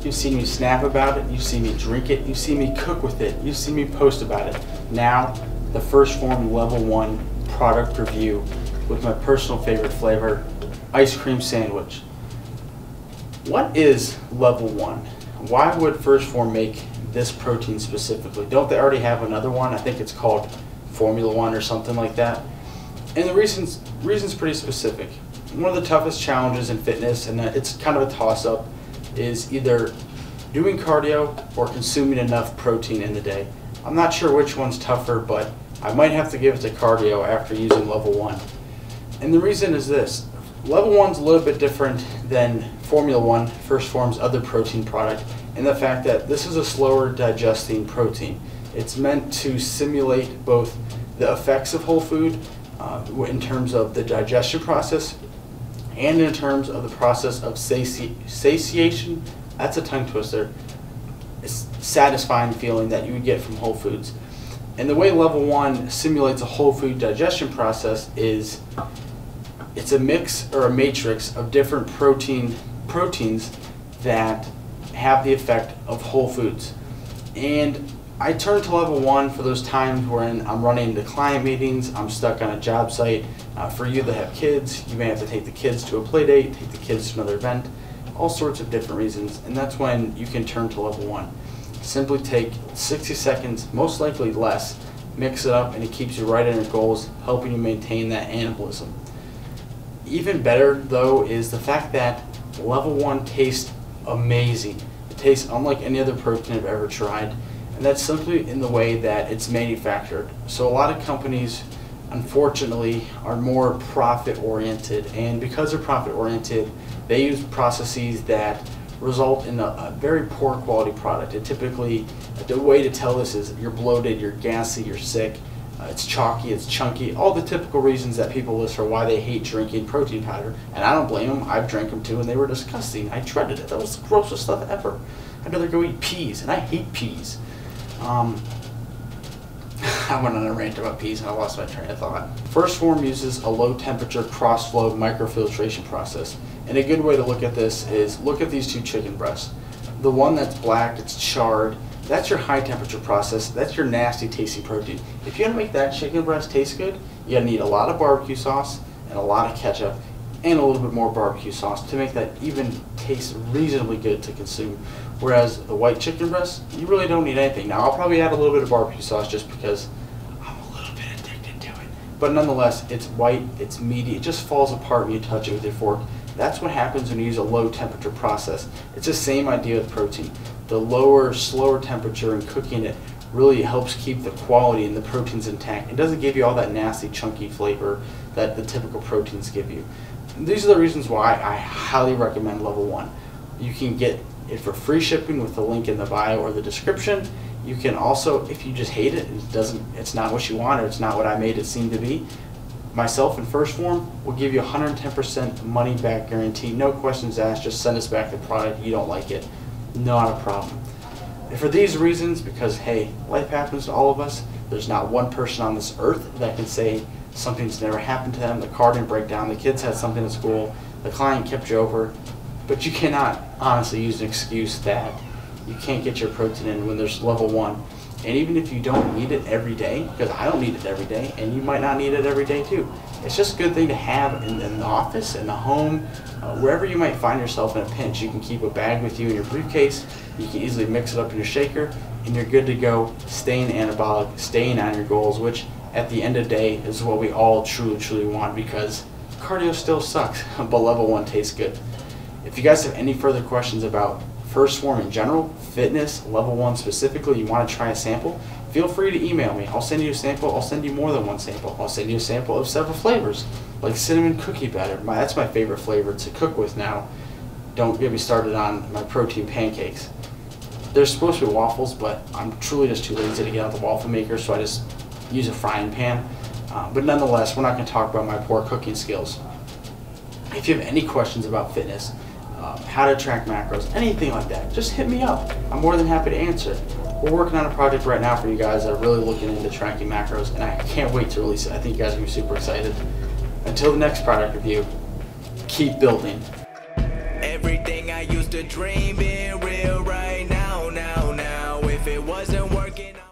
You've seen me snap about it, you've seen me drink it, you've seen me cook with it, you've seen me post about it. Now, the first Phorm Level 1 product review with my personal favorite flavor, ice cream sandwich. What is Level 1? Why would First Phorm make this protein specifically? Don't they already have another one? I think it's called Formula 1 or something like that. And the reason's pretty specific. One of the toughest challenges in fitness, and it's kind of a toss-up, is either doing cardio or consuming enough protein in the day. I'm not sure which one's tougher, but I might have to give it to cardio after using Level 1. And the reason is this. Level 1's a little bit different than Formula 1, First Phorm's other protein product, in the fact that this is a slower digesting protein. It's meant to simulate both the effects of whole food in terms of the digestion process and in terms of the process of satiation. That's a tongue twister. It's a satisfying feeling that you would get from whole foods. And the way Level 1 simulates a whole food digestion process is it's a mix or a matrix of different proteins that have the effect of whole foods. And I turn to Level 1 for those times when I'm running into client meetings, I'm stuck on a job site. For you that have kids, you may have to take the kids to a play date, take the kids to another event, all sorts of different reasons, and that's when you can turn to Level 1. Simply take 60 seconds, most likely less, mix it up, and it keeps you right on your goals, helping you maintain that anabolism. Even better, though, is the fact that Level 1 tastes amazing. It tastes unlike any other protein I've ever tried, and that's simply in the way that it's manufactured. So a lot of companies, unfortunately, are more profit-oriented, and because they're profit-oriented, they use processes that result in a very poor quality product. And typically, the way to tell this is you're bloated, you're gassy, you're sick, it's chalky, it's chunky, all the typical reasons that people list for why they hate drinking protein powder. And I don't blame them. I've drank them too, and they were disgusting. I dreaded it. That was the grossest stuff ever. I'd rather go eat peas, and I hate peas. I went on a rant about peas and I lost my train of thought. First Phorm uses a low temperature cross-flow microfiltration process. And a good way to look at this is look at these two chicken breasts. The one that's black, it's charred, that's your high temperature process, that's your nasty tasting protein. If you want to make that chicken breast taste good, you gotta need a lot of barbecue sauce and a lot of ketchup and a little bit more barbecue sauce to make that even taste reasonably good to consume. Whereas the white chicken breast, you really don't need anything. Now I'll probably add a little bit of barbecue sauce just because I'm a little bit addicted to it. But nonetheless, it's white, it's meaty, it just falls apart when you touch it with your fork. That's what happens when you use a low temperature process. It's the same idea with protein. The lower, slower temperature in cooking it really helps keep the quality and the proteins intact. It doesn't give you all that nasty, chunky flavor that the typical proteins give you. And these are the reasons why I highly recommend Level 1. You can get it for free shipping with the link in the bio or the description. You can also, if you just hate it, it's not what you want, or it's not what I made it seem to be, myself and First Phorm will give you 110% money back guarantee, no questions asked, just send us back the product, you don't like it, not a problem. And for these reasons, because hey, life happens to all of us, there's not one person on this earth that can say something's never happened to them, the car didn't break down, the kids had something at school, the client kept you over, but you cannot honestly use an excuse that you can't get your protein in when there's Level 1. And even if you don't need it every day, because I don't need it every day, and you might not need it every day too, it's just a good thing to have in the office, in the home, wherever you might find yourself in a pinch. You can keep a bag with you in your briefcase, you can easily mix it up in your shaker, and you're good to go, staying anabolic, staying on your goals, which at the end of the day is what we all truly want, because cardio still sucks, but Level 1 tastes good. If you guys have any further questions about First Phorm in general, fitness, Level 1 specifically, you want to try a sample, feel free to email me. I'll send you a sample. I'll send you more than one sample. I'll send you a sample of several flavors, like cinnamon cookie batter. That's my favorite flavor to cook with now. Don't get me started on my protein pancakes. They're supposed to be waffles, but I'm truly just too lazy to get out the waffle maker, so I just use a frying pan. But nonetheless, we're not going to talk about my poor cooking skills. If you have any questions about fitness, how to track macros, anything like that, just hit me up. I'm more than happy to answer. We're working on a project right now for you guys that are really looking into tracking macros, and I can't wait to release it. I think you guys are going to be super excited. Until the next product review, keep building. Everything I used to the dream being real right now, now. If it wasn't working out.